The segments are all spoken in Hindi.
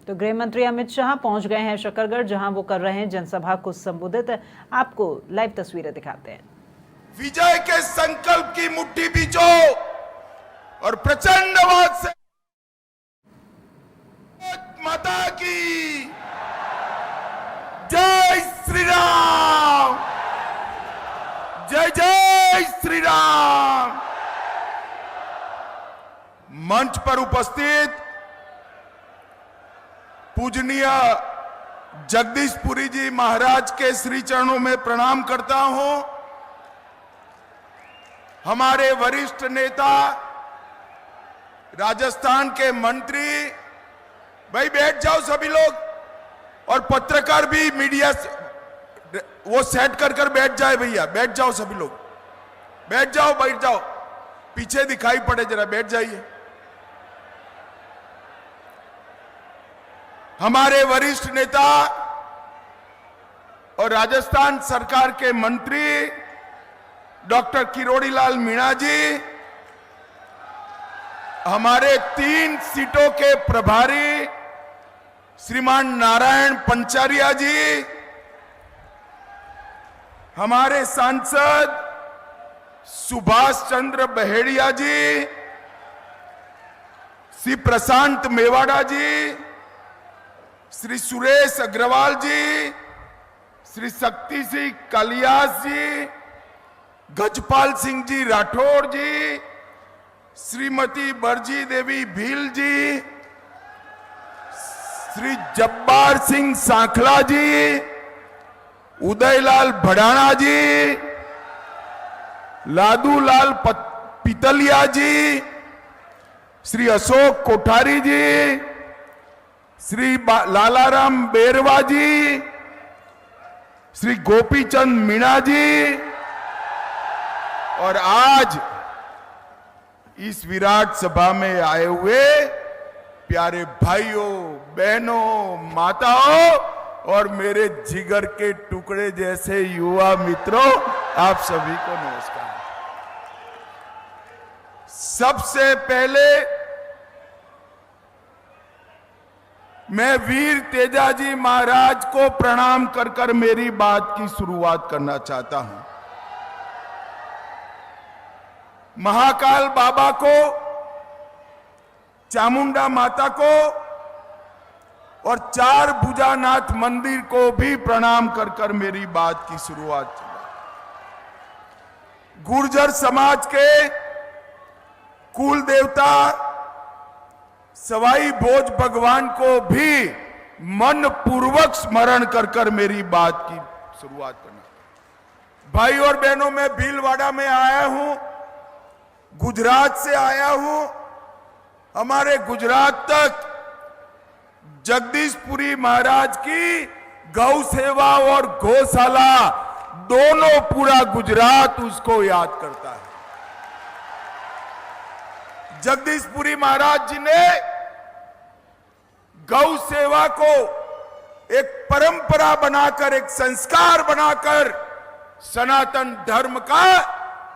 तो गृह मंत्री अमित शाह पहुंच गए हैं शकरगढ़, जहां वो कर रहे हैं जनसभा को संबोधित। आपको लाइव तस्वीरें दिखाते हैं। विजय के संकल्प की मुट्ठी बीचो और प्रचंड आवाज से माता की जय श्री राम, जय जय श्री राम। मंच पर उपस्थित पूजनीय जगदीश पुरी जी महाराज के श्री चरणों में प्रणाम करता हूं। हमारे वरिष्ठ नेता, राजस्थान के मंत्री, भाई बैठ जाओ सभी लोग, और पत्रकार भी, मीडिया वो सेट कर बैठ जाए भैया, बैठ जाओ सभी लोग, बैठ जाओ, बैठ जाओ, पीछे दिखाई पड़े जरा, बैठ जाइए। हमारे वरिष्ठ नेता और राजस्थान सरकार के मंत्री डॉक्टर किरोड़ीलाल मीणा जी, हमारे 3 सीटों के प्रभारी श्रीमान नारायण पंचारिया जी, हमारे सांसद सुभाष चंद्र बहेड़िया जी, श्री प्रशांत मेवाड़ा जी, श्री सुरेश अग्रवाल जी, श्री शक्ति सिंह कालियास जी, गजपाल सिंह जी राठौड़ जी, श्रीमती बरजी देवी भील जी, श्री जब्बार सिंह सांखला जी, उदयलाल भड़ाना जी, लादूलाल पितलिया जी, श्री अशोक कोठारी जी, श्री लालाराम बेरवा जी, श्री गोपीचंद मीणा जी, और आज इस विराट सभा में आए हुए प्यारे भाइयों, बहनों, माताओं और मेरे जिगर के टुकड़े जैसे युवा मित्रों, आप सभी को नमस्कार। सबसे पहले मैं वीर तेजाजी महाराज को प्रणाम कर मेरी बात की शुरुआत करना चाहता हूं। महाकाल बाबा को, चामुंडा माता को और 4 भुजानाथ मंदिर को भी प्रणाम कर मेरी बात की शुरुआत की। गुर्जर समाज के कुल देवता सवाई भोज भगवान को भी मन पूर्वक स्मरण कर मेरी बात की शुरुआत करना। भाई और बहनों, मैं भीलवाड़ा में आया हूं, गुजरात से आया हूं। हमारे गुजरात तक जगदीश पुरी महाराज की गौ सेवा और गौशाला दोनों, पूरा गुजरात उसको याद करता है। जगदीश पुरी महाराज जी ने गौ सेवा को एक परंपरा बनाकर, एक संस्कार बनाकर सनातन धर्म का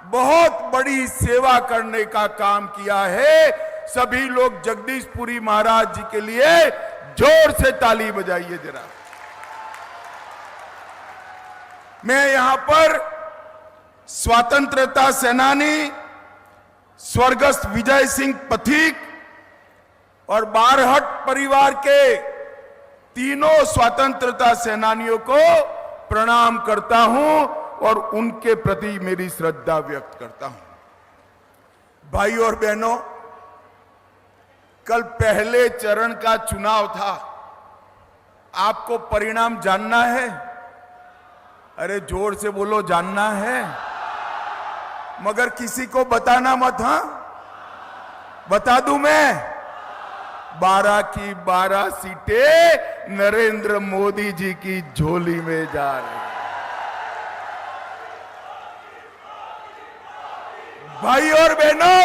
बहुत बड़ी सेवा करने का काम किया है। सभी लोग जगदीश पुरी महाराज जी के लिए जोर से ताली बजाइए जरा। मैं यहां पर स्वतंत्रता सेनानी स्वर्गस्थ विजय सिंह पथिक और बारहट परिवार के तीनों स्वतंत्रता सेनानियों को प्रणाम करता हूं और उनके प्रति मेरी श्रद्धा व्यक्त करता हूं। भाइयों और बहनों, कल पहले चरण का चुनाव था। आपको परिणाम जानना है? अरे जोर से बोलो, जानना है? मगर किसी को बताना मत। हां, बता दूं मैं, 12 की 12 सीटें नरेंद्र मोदी जी की झोली में जा रही। भाई और बहनों,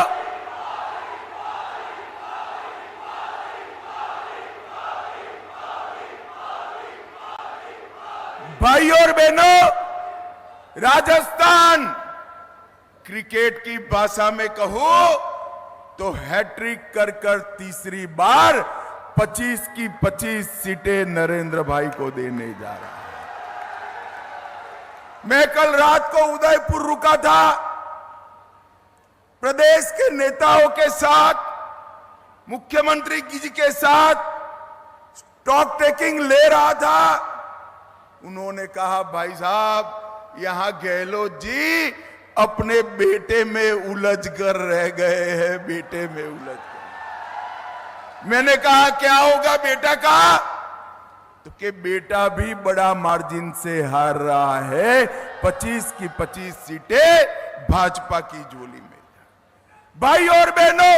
भाई और बहनों, राजस्थान क्रिकेट की भाषा में कहूं तो हैट्रिक कर तीसरी बार 25 की 25 सीटें नरेंद्र भाई को देने जा रहा है। मैं कल रात को उदयपुर रुका था, प्रदेश के नेताओं के साथ, मुख्यमंत्री जी के साथ स्टॉक टेकिंग ले रहा था। उन्होंने कहा, भाई साहब यहां गहलोत जी अपने बेटे में उलझ कर रह गए हैं, बेटे में उलझ कर। मैंने कहा क्या होगा बेटा का, तो कि बेटा भी बड़ा मार्जिन से हार रहा है, 25 की 25 सीटें भाजपा की झोली में। भाई और बहनों,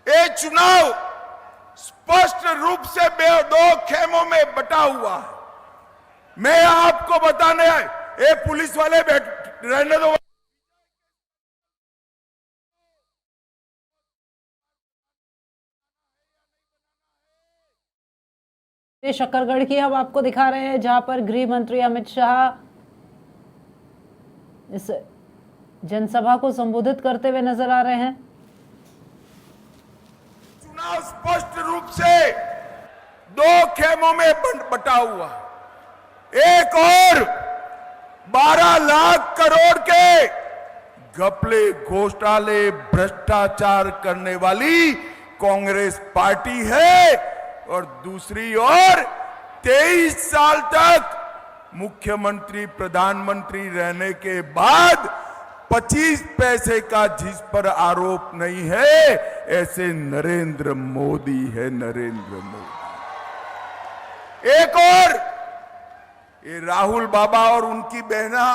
ये चुनाव स्पष्ट रूप से दो खेमों में बटा हुआ है। मैं आपको बताने आए, ये पुलिस वाले रहने दो। ये शकरगढ़ की हम आपको दिखा रहे हैं, जहां पर गृह मंत्री अमित शाह इस जनसभा को संबोधित करते हुए नजर आ रहे हैं। चुनाव स्पष्ट रूप से दो खेमों में बटा हुआ। एक और 12 लाख करोड़ के घपले, घोटाले, भ्रष्टाचार करने वाली कांग्रेस पार्टी है, और दूसरी ओर 23 साल तक मुख्यमंत्री प्रधानमंत्री रहने के बाद 25 पैसे का जिस पर आरोप नहीं है, ऐसे नरेंद्र मोदी है, नरेंद्र मोदी। एक और ये राहुल बाबा और उनकी बहना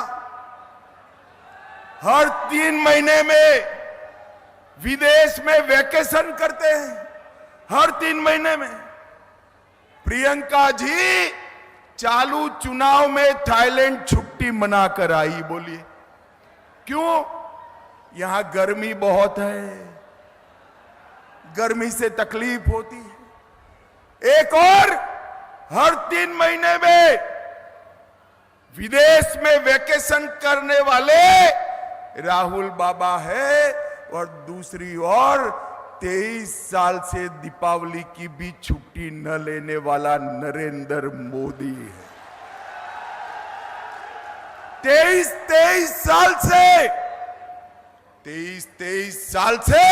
हर 3 महीने में विदेश में वैकेशन करते हैं, हर 3 महीने में। प्रियंका जी चालू चुनाव में थाईलैंड छुट्टी मनाकर आई। बोलिए क्यों? यहां गर्मी बहुत है, गर्मी से तकलीफ होती है। एक और हर 3 महीने में विदेश में वैकेशन करने वाले राहुल बाबा है, और दूसरी ओर 23 साल से दीपावली की भी छुट्टी न लेने वाला नरेंद्र मोदी है। 23 साल से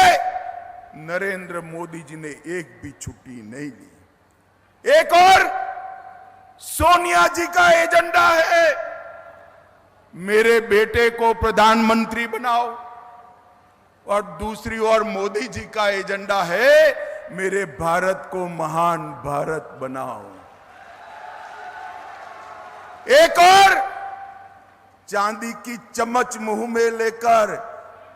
नरेंद्र मोदी जी ने एक भी छुट्टी नहीं ली। एक और सोनिया जी का एजेंडा है, मेरे बेटे को प्रधानमंत्री बनाओ, और दूसरी ओर मोदी जी का एजेंडा है, मेरे भारत को महान भारत बनाओ। एक और चांदी की चम्मच मुंह में लेकर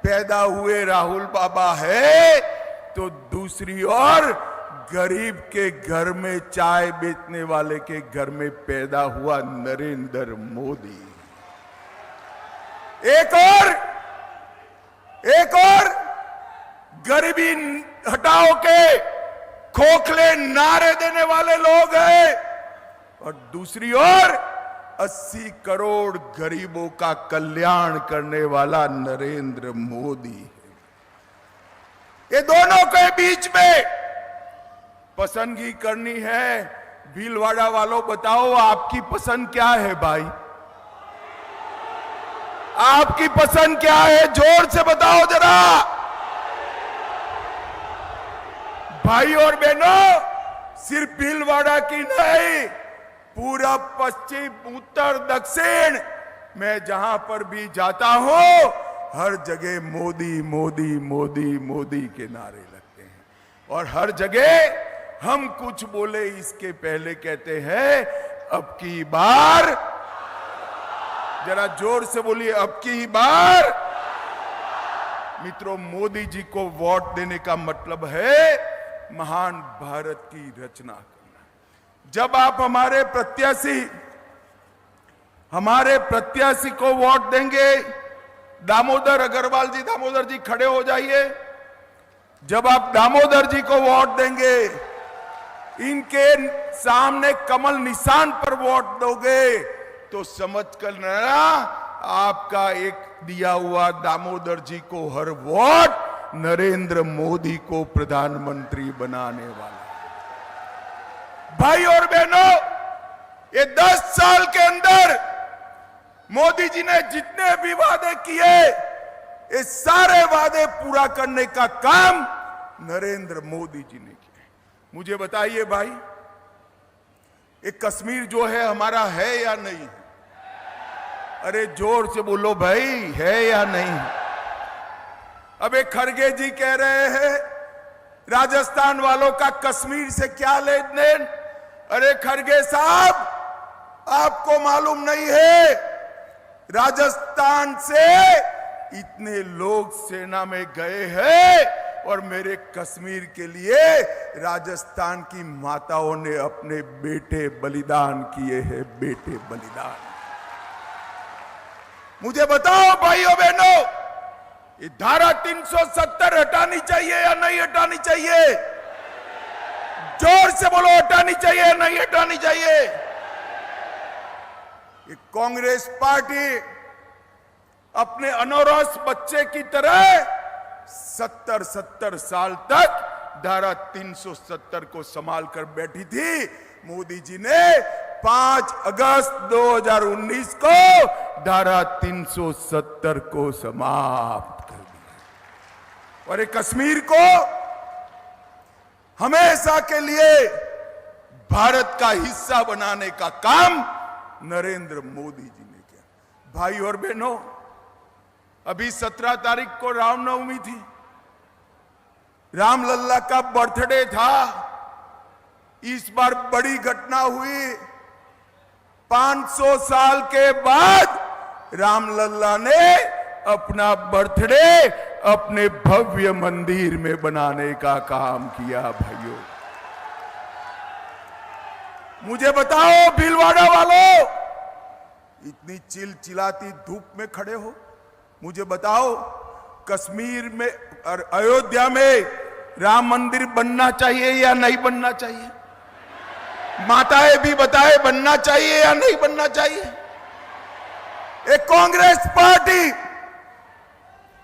पैदा हुए राहुल बाबा है, तो दूसरी ओर गरीब के घर में चाय बेचने वाले के घर में पैदा हुआ नरेंद्र मोदी। एक और गरीबी हटाओ के खोखले नारे देने वाले लोग हैं, और दूसरी ओर 80 करोड़ गरीबों का कल्याण करने वाला नरेंद्र मोदी है। ये दोनों के बीच में पसंदगी करनी है। भीलवाड़ा वालों बताओ, आपकी पसंद क्या है भाई? आपकी पसंद क्या है? जोर से बताओ जरा। भाई और बहनों, सिर्फ भीलवाड़ा की नहीं, पूरा पश्चिम उत्तर दक्षिण मैं जहां पर भी जाता हूं, हर जगह मोदी मोदी मोदी मोदी के नारे लगते हैं। और हर जगह हम कुछ बोले इसके पहले कहते हैं, अब की बार, जरा जोर से बोलिए, अब की बार। मित्रों, मोदी जी को वोट देने का मतलब है महान भारत की रचना करना। जब आप हमारे प्रत्याशी को वोट देंगे, दामोदर अग्रवाल जी, दामोदर जी खड़े हो जाइए। जब आप दामोदर जी को वोट देंगे, इनके सामने कमल निशान पर वोट दोगे, तो समझ कर लेना आपका एक दिया हुआ दामोदर जी को हर वोट नरेंद्र मोदी को प्रधानमंत्री बनाने वाला। भाई और बहनों, ये 10 साल के अंदर मोदी जी ने जितने भी वादे किए, ये सारे वादे पूरा करने का काम नरेंद्र मोदी जी ने किया। मुझे बताइए भाई, ये कश्मीर जो है हमारा है या नहीं है? अरे जोर से बोलो भाई, है या नहीं? अब एक खड़गे जी कह रहे हैं राजस्थान वालों का कश्मीर से क्या लेन देन। अरे खड़गे साहब, आपको मालूम नहीं है राजस्थान से इतने लोग सेना में गए हैं और मेरे कश्मीर के लिए राजस्थान की माताओं ने अपने बेटे बलिदान किए हैं, बेटे बलिदान। मुझे बताओ भाइयों बहनों, ये धारा 370 हटानी चाहिए या नहीं हटानी चाहिए? जोर से बोलो, हटानी चाहिए या नहीं हटानी चाहिए? ये कांग्रेस पार्टी अपने अनौरस बच्चे की तरह 70 साल तक धारा 370 को संभाल कर बैठी थी। मोदी जी ने 5 अगस्त 2019 को धारा 370 को समाप्त कर दिया और ये कश्मीर को हमेशा के लिए भारत का हिस्सा बनाने का काम नरेंद्र मोदी जी ने किया। भाई और बहनों, अभी 17 तारीख को रामनवमी थी, रामलल्ला का बर्थडे था। इस बार बड़ी घटना हुई, 500 साल के बाद रामलल्ला ने अपना बर्थडे अपने भव्य मंदिर में बनाने का काम किया। भाइयों, मुझे बताओ भीलवाड़ा वालों, इतनी चिलचिलाती धूप में खड़े हो, मुझे बताओ कश्मीर में और अयोध्या में राम मंदिर बनना चाहिए या नहीं बनना चाहिए? माताएं भी बताए, बनना चाहिए या नहीं बनना चाहिए? एक कांग्रेस पार्टी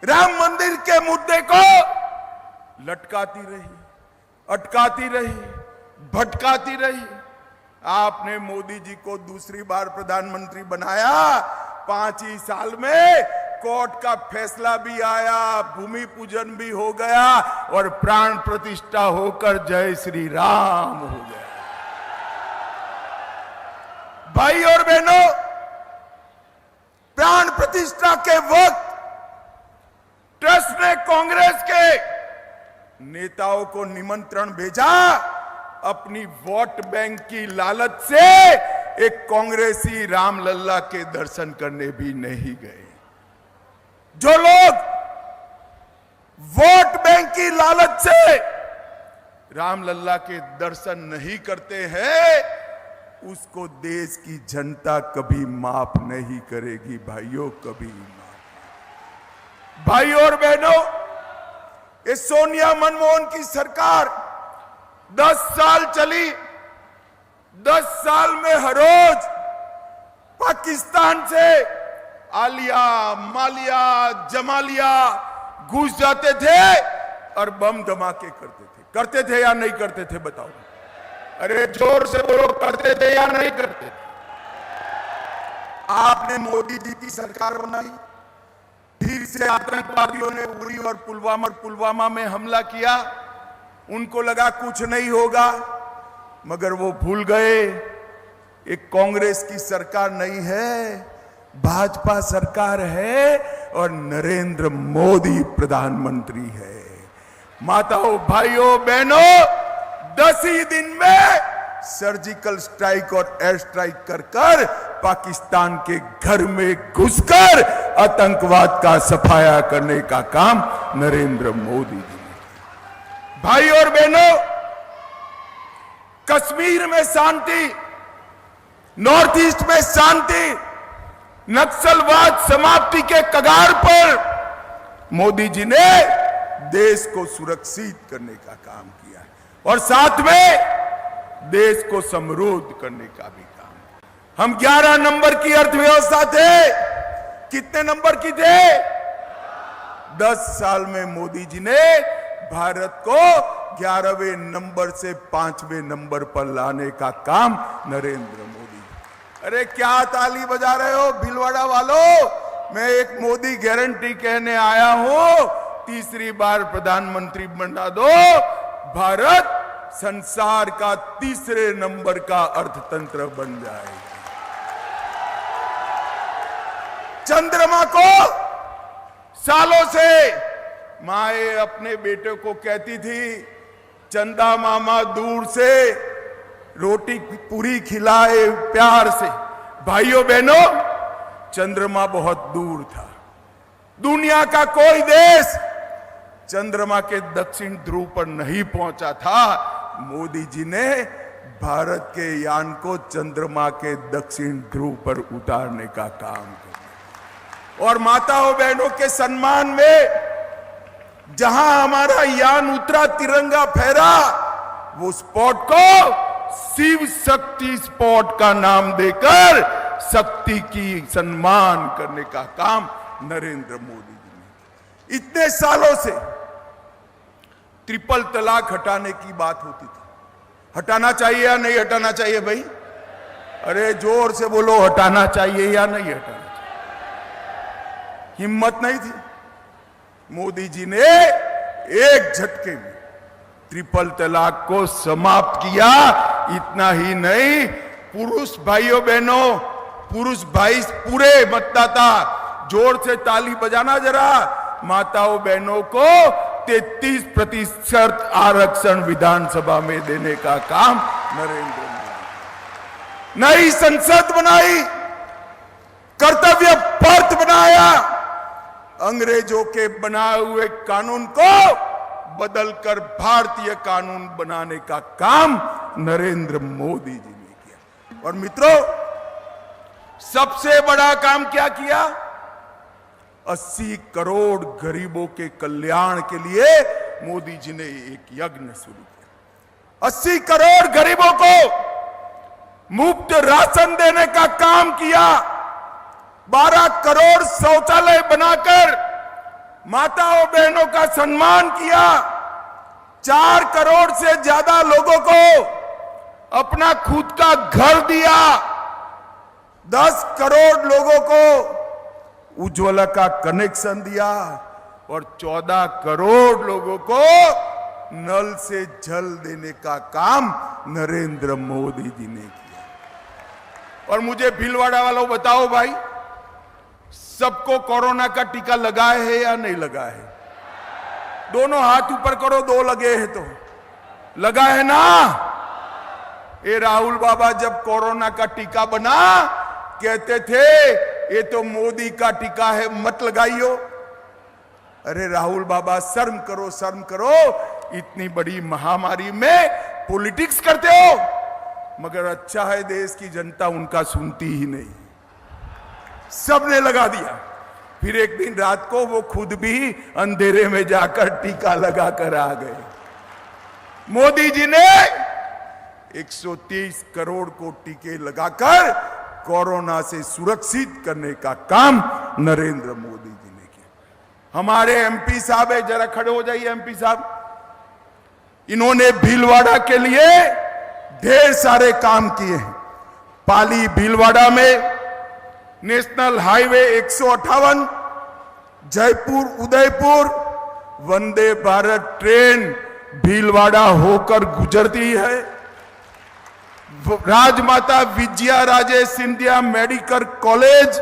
राम मंदिर के मुद्दे को लटकाती रही, अटकाती रही, भटकाती रही। आपने मोदी जी को दूसरी बार प्रधानमंत्री बनाया, 5 ही साल में कोर्ट का फैसला भी आया, भूमि पूजन भी हो गया और प्राण प्रतिष्ठा होकर जय श्री राम हो गया। भाई और बहनों, प्राण प्रतिष्ठा के वक्त ट्रस्ट ने कांग्रेस के नेताओं को निमंत्रण भेजा, अपनी वोट बैंक की लालच से एक कांग्रेसी रामलल्ला के दर्शन करने भी नहीं गए। जो लोग वोट बैंक की लालच से रामलल्ला के दर्शन नहीं करते हैं, उसको देश की जनता कभी माफ नहीं करेगी। भाइयों, कभी माफ। भाइयों और बहनों, ये सोनिया मनमोहन की सरकार 10 साल चली। 10 साल में हर रोज पाकिस्तान से आलिया, मालिया, जमालिया घुस जाते थे और बम धमाके करते थे या नहीं करते थे? बताओ। अरे जोर से बोलो, करते थे या नहीं करते थे? आपने मोदी जी की सरकार बनाई, फिर से आतंकवादियों ने उरी और पुलवामा में हमला किया। उनको लगा कुछ नहीं होगा, मगर वो भूल गए एक कांग्रेस की सरकार नहीं है, भाजपा सरकार है और नरेंद्र मोदी प्रधानमंत्री है। माताओं, भाइयों, बहनों, 10 ही दिन में सर्जिकल स्ट्राइक और एयर स्ट्राइक कर पाकिस्तान के घर में घुसकर आतंकवाद का सफाया करने का काम नरेंद्र मोदी जी ने किया। भाई और बहनों, कश्मीर में शांति, नॉर्थ ईस्ट में शांति, नक्सलवाद समाप्ति के कगार पर मोदी जी ने देश को सुरक्षित करने का काम किया और साथ में देश को समृद्ध करने का भी काम। हम 11 नंबर की अर्थव्यवस्था थे, कितने नंबर की थे? 10 साल में मोदी जी ने भारत को 11वें नंबर से 5वें नंबर पर लाने का काम नरेंद्र मोदी। अरे क्या ताली बजा रहे हो भीलवाड़ा वालों? मैं एक मोदी गारंटी कहने आया हूं, तीसरी बार प्रधानमंत्री बना दो, भारत संसार का तीसरे नंबर का अर्थतंत्र बन जाएगा। चंद्रमा को सालों से माए अपने बेटे को कहती थी, चंदा मामा दूर से रोटी पूरी खिलाए प्यार से। भाइयों बहनों, चंद्रमा बहुत दूर था। दुनिया का कोई देश चंद्रमा के दक्षिण ध्रुव पर नहीं पहुंचा था। मोदी जी ने भारत के यान को चंद्रमा के दक्षिण ध्रुव पर उतारने का काम किया। और माताओं बहनों के सम्मान में जहां हमारा यान उतरा, तिरंगा फहरा, वो स्पॉट को शिव शक्ति स्पॉट का नाम देकर शक्ति की सम्मान करने का काम नरेंद्र मोदी जी ने। इतने सालों से ट्रिपल तलाक हटाने की बात होती थी। हटाना चाहिए या नहीं हटाना चाहिए भाई? अरे जोर से बोलो, हटाना चाहिए या नहीं हटाना चाहिए? हिम्मत नहीं थी। मोदी जी ने एक झटके में ट्रिपल तलाक को समाप्त किया। इतना ही नहीं, पुरुष भाइयों बहनों, पुरुष भाई पूरे मतदाता, जोर से ताली बजाना जरा, माताओं बहनों को 33% आरक्षण विधानसभा में देने का काम नरेंद्र मोदी। नई संसद बनाई, कर्तव्य पर्थ बनाया, अंग्रेजों के बनाए हुए कानून को बदलकर भारतीय कानून बनाने का काम नरेंद्र मोदी जी ने किया। और मित्रों, सबसे बड़ा काम क्या किया? 80 करोड़ गरीबों के कल्याण के लिए मोदी जी ने एक यज्ञ शुरू किया। 80 करोड़ गरीबों को मुफ्त राशन देने का काम किया। 12 करोड़ शौचालय बनाकर माताओं बहनों का सम्मान किया। 4 करोड़ से ज्यादा लोगों को अपना खुद का घर दिया। 10 करोड़ लोगों को उज्ज्वला का कनेक्शन दिया और 14 करोड़ लोगों को नल से जल देने का काम नरेंद्र मोदी जी ने किया। और मुझे भीलवाड़ा वालों बताओ भाई, सबको कोरोना का टीका लगा है या नहीं लगा है? दोनों हाथ ऊपर करो, 2 लगे हैं तो लगा है ना? ये राहुल बाबा जब कोरोना का टीका बना, कहते थे ये तो मोदी का टीका है, मत लगाइयो। अरे राहुल बाबा, शर्म करो, शर्म करो। इतनी बड़ी महामारी में पॉलिटिक्स करते हो। मगर अच्छा है देश की जनता उनका सुनती ही नहीं, सबने लगा दिया। फिर एक दिन रात को वो खुद भी अंधेरे में जाकर टीका लगाकर आ गए। मोदी जी ने 130 करोड़ को टीके लगाकर कोरोना से सुरक्षित करने का काम नरेंद्र मोदी जी ने किया। हमारे एमपी साहब है, जरा खड़े हो जाइए एमपी साहब। इन्होंने भीलवाड़ा के लिए ढेर सारे काम किए हैं। पाली भीलवाड़ा में national highway 158, Jaipur Udaipur Vande Bharat train Bhilwara होकर गुजरती है। राजमाता विजया राजे सिंधिया मेडिकल कॉलेज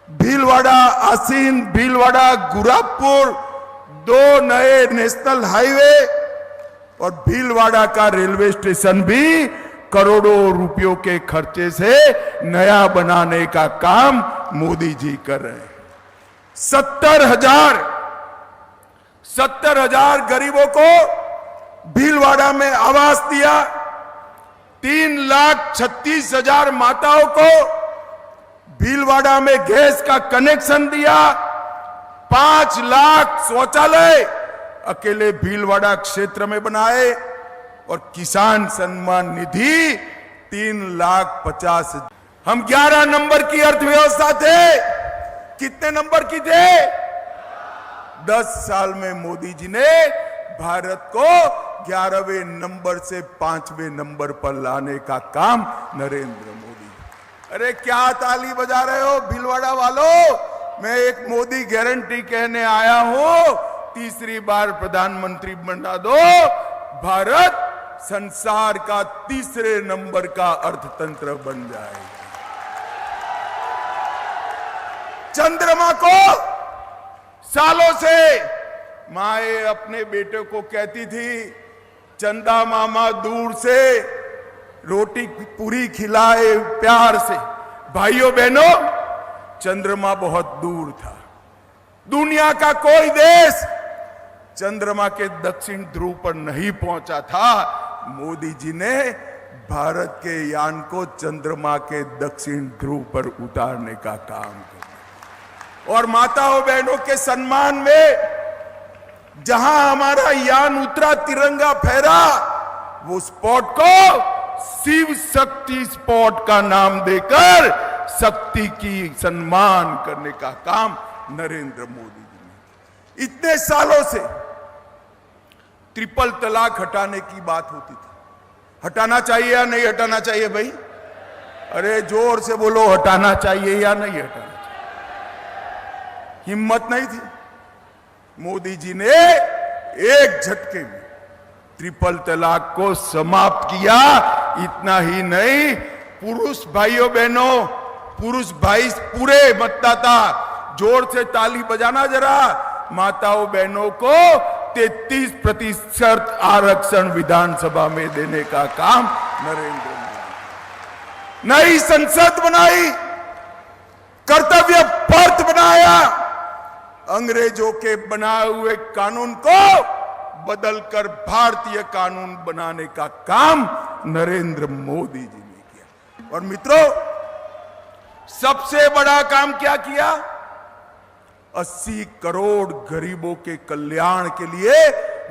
भीलवाड़ा, आसीन भीलवाड़ा गुरापुर, 2 नए नेशनल हाईवे और भीलवाड़ा का रेलवे स्टेशन भी करोड़ों रुपयों के खर्चे से नया बनाने का काम मोदी जी कर रहे हैं। 70,000 गरीबों को भीलवाड़ा में आवास दिया। 3,36,000 माताओं को भीलवाड़ा में गैस का कनेक्शन दिया। 5 लाख शौचालय अकेले भीलवाड़ा क्षेत्र में बनाए और किसान सम्मान निधि 3,50,000। हम 11 नंबर की अर्थव्यवस्था थे। कितने नंबर की थे? 10 साल में मोदी जी ने भारत को 11वें नंबर से 5वें नंबर पर लाने का काम नरेंद्र मोदी। अरे क्या ताली बजा रहे हो भीलवाड़ा वालों? मैं एक मोदी गारंटी कहने आया हूं, तीसरी बार प्रधानमंत्री बना दो, भारत संसार का तीसरे नंबर का अर्थतंत्र बन जाएगा। चंद्रमा को सालों से माए अपने बेटे को कहती थी, चंदा मामा दूर से रोटी पूरी खिलाए प्यार से। भाइयों बहनों, चंद्रमा बहुत दूर था। दुनिया का कोई देश चंद्रमा के दक्षिण ध्रुव पर नहीं पहुंचा था। मोदी जी ने भारत के यान को चंद्रमा के दक्षिण ध्रुव पर उतारने का काम किया। और माताओं बहनों के सम्मान में जहां हमारा यान उतरा, तिरंगा फहरा, वो स्पॉट को शिव शक्ति स्पॉट का नाम देकर शक्ति की सम्मान करने का काम नरेंद्र मोदी जी ने। इतने सालों से ट्रिपल तलाक हटाने की बात होती थी। हटाना चाहिए या नहीं हटाना चाहिए भाई? अरे जोर से बोलो, हटाना चाहिए या नहीं हटाना चाहिए? हिम्मत नहीं थी। मोदी जी ने एक झटके में ट्रिपल तलाक को समाप्त किया। इतना ही नहीं, पुरुष भाइयों बहनों, पुरुष भाई पूरे मतदाता, जोर से ताली बजाना जरा, माताओं बहनों को 33% आरक्षण विधानसभा में देने का काम नरेंद्र मोदी। नई संसद बनाई, कर्तव्य पर्थ बनाया, अंग्रेजों के बनाए हुए कानून को बदलकर भारतीय कानून बनाने का काम नरेंद्र मोदी जी ने किया। और मित्रों, सबसे बड़ा काम क्या किया? 80 करोड़ गरीबों के कल्याण के लिए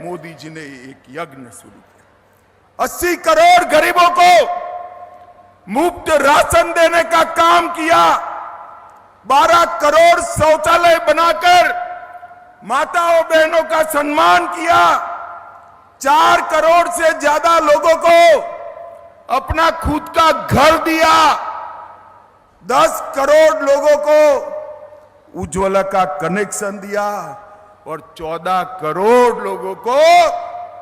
मोदी जी ने एक यज्ञ शुरू किया। 80 करोड़ गरीबों को मुफ्त राशन देने का काम किया। 12 करोड़ शौचालय बनाकर माताओं बहनों का सम्मान किया। 4 करोड़ से ज्यादा लोगों को अपना खुद का घर दिया। 10 करोड़ लोगों को उज्ज्वला का कनेक्शन दिया और 14 करोड़ लोगों को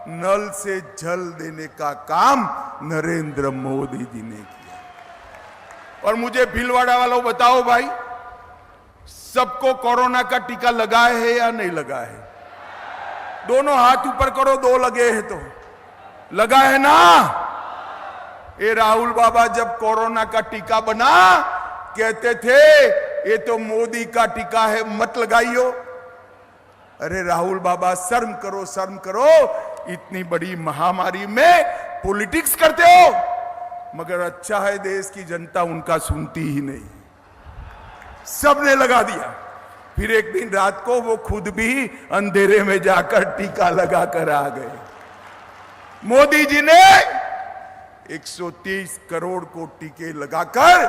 नल से जल देने का काम नरेंद्र मोदी जी ने किया। और मुझे भीलवाड़ा वालों बताओ भाई, सबको कोरोना का टीका लगा है या नहीं लगा है? दोनों हाथ ऊपर करो, 2 लगे हैं तो लगा है ना? ये राहुल बाबा जब कोरोना का टीका बना कहते थे ये तो मोदी का टीका है, मत लगाइयो। अरे राहुल बाबा, शर्म करो, शर्म करो। इतनी बड़ी महामारी में पॉलिटिक्स करते हो। मगर अच्छा है देश की जनता उनका सुनती ही नहीं, सबने लगा दिया। फिर एक दिन रात को वो खुद भी अंधेरे में जाकर टीका लगाकर आ गए। मोदी जी ने 130 करोड़ को टीके लगाकर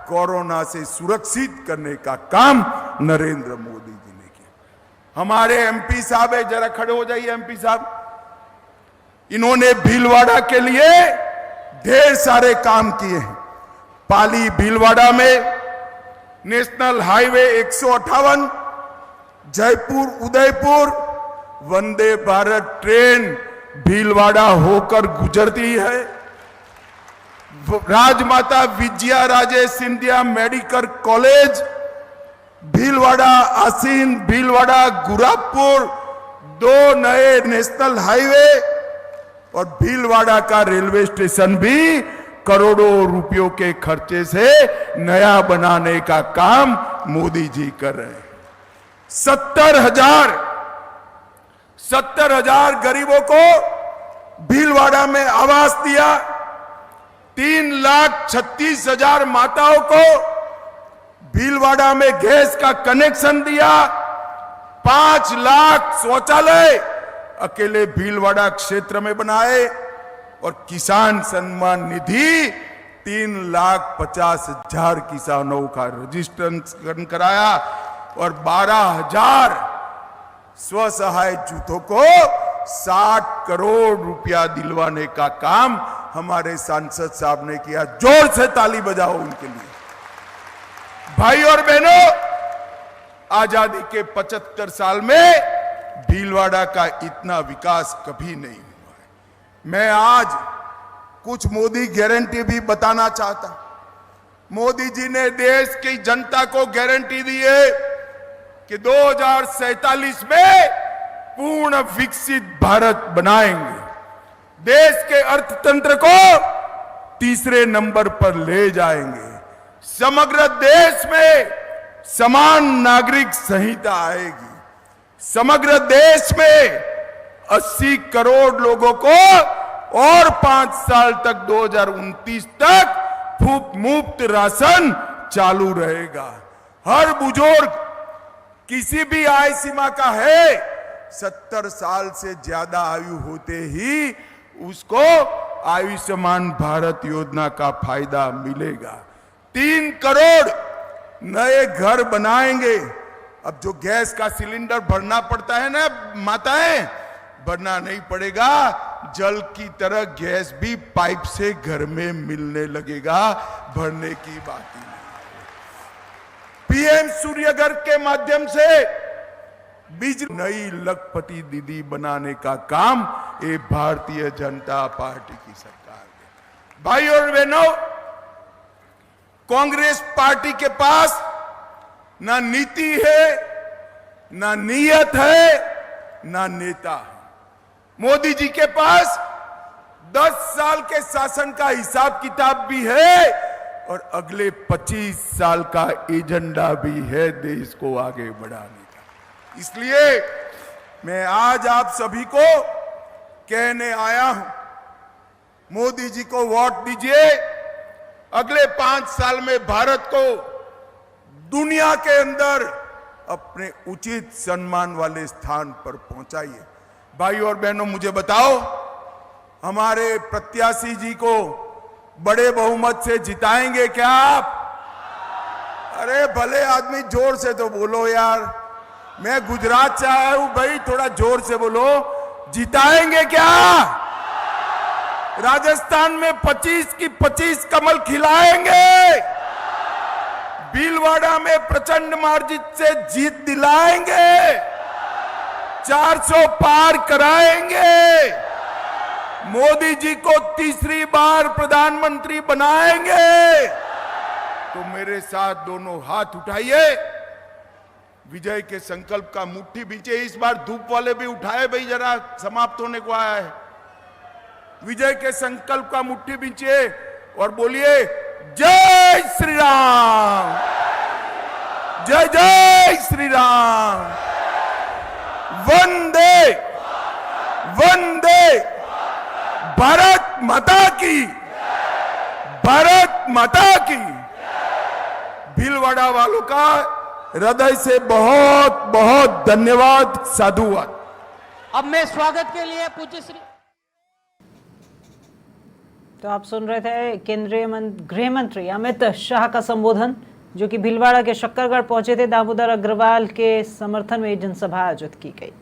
कोरोना से सुरक्षित करने का काम नरेंद्र मोदी जी ने किया। हमारे एमपी साहब है, जरा खड़े हो जाइए एमपी साहब। इन्होंने भीलवाड़ा के लिए ढेर सारे काम किए हैं। पाली भीलवाड़ा में national highway 158, Jaipur Udaipur Vande Bharat train Bhilwara होकर गुजरती है। राजमाता विजया राजे सिंधिया मेडिकल कॉलेज भीलवाड़ा, आसीन भीलवाड़ा गुरापुर, 2 नए नेशनल हाईवे और भीलवाड़ा का रेलवे स्टेशन भी करोड़ों रुपयों के खर्चे से नया बनाने का काम मोदी जी कर रहे हैं। 70,000 गरीबों को भीलवाड़ा में आवास दिया। 3,36,000 माताओं को भीलवाड़ा में गैस का कनेक्शन दिया। 5 लाख शौचालय अकेले भीलवाड़ा क्षेत्र में बनाए और किसान सम्मान निधि 3,50,000 किसानों का रजिस्ट्रेशन कराया और 12,000 स्वसहाय जूथों को 60 करोड़ रुपया दिलवाने का काम हमारे सांसद साहब ने किया। जोर से ताली बजाओ उनके लिए। भाई और बहनों, आजादी के 75 साल में भीलवाड़ा का इतना विकास कभी नहीं हुआ है। मैं आज कुछ मोदी गारंटी भी बताना चाहता हूं। मोदी जी ने देश की जनता को गारंटी दी है कि 2047 में पूर्ण विकसित भारत बनाएंगे, देश के अर्थतंत्र को तीसरे नंबर पर ले जाएंगे, समग्र देश में समान नागरिक संहिता आएगी, समग्र देश में 80 करोड़ लोगों को और 5 साल तक 2029 तक मुफ्त राशन चालू रहेगा। हर बुजुर्ग किसी भी आय सीमा का है, 70 साल से ज्यादा आयु होते ही उसको आयुष्मान भारत योजना का फायदा मिलेगा। 3 करोड़ नए घर बनाएंगे। अब जो गैस का सिलेंडर भरना पड़ता है ना माताएं, भरना नहीं पड़ेगा। जल की तरह गैस भी पाइप से घर में मिलने लगेगा, भरने की बात ही नहीं। पीएम सूर्यघर के माध्यम से बिजली नई लखपति दीदी बनाने का काम ये भारतीय जनता पार्टी की सरकार है। भाई और बहनों, कांग्रेस पार्टी के पास ना नीति है, ना नीयत है, ना नेता है। मोदी जी के पास 10 साल के शासन का हिसाब किताब भी है और अगले 25 साल का एजेंडा भी है देश को आगे बढ़ाने का। इसलिए मैं आज आप सभी को कहने आया हूं, मोदी जी को वोट दीजिए। अगले 5 साल में भारत को दुनिया के अंदर अपने उचित सम्मान वाले स्थान पर पहुंचाइए। भाई और बहनों, मुझे बताओ, हमारे प्रत्याशी जी को बड़े बहुमत से जिताएंगे क्या आप? अरे भले आदमी जोर से तो बोलो यार। मैं गुजरात से आया हूं भाई, थोड़ा जोर से बोलो। जिताएंगे क्या? राजस्थान में 25 की 25 कमल खिलाएंगे। भीलवाड़ा में प्रचंड मार्जिन से जीत दिलाएंगे। 400 पार कराएंगे। मोदी जी को तीसरी बार प्रधानमंत्री बनाएंगे। तो मेरे साथ दोनों हाथ उठाइए, विजय के संकल्प का मुट्ठी बींचे। इस बार धूप वाले भी उठाए भाई, जरा समाप्त होने को आया है। विजय के संकल्प का मुट्ठी बींचिए और बोलिए जय श्री राम, जय जय श्री राम, वंदे वंदे भारत माता की, भारत माता की। भीलवाड़ा वालों का हृदय से बहुत बहुत धन्यवाद, साधुवाद। अब मैं स्वागत के लिए पूज्य श्री। तो आप सुन रहे थे केंद्रीय गृह मंत्री अमित शाह का संबोधन, जो कि भीलवाड़ा के शक्करगढ़ पहुंचे थे। दामोदर अग्रवाल के समर्थन में जनसभा आयोजित की गई।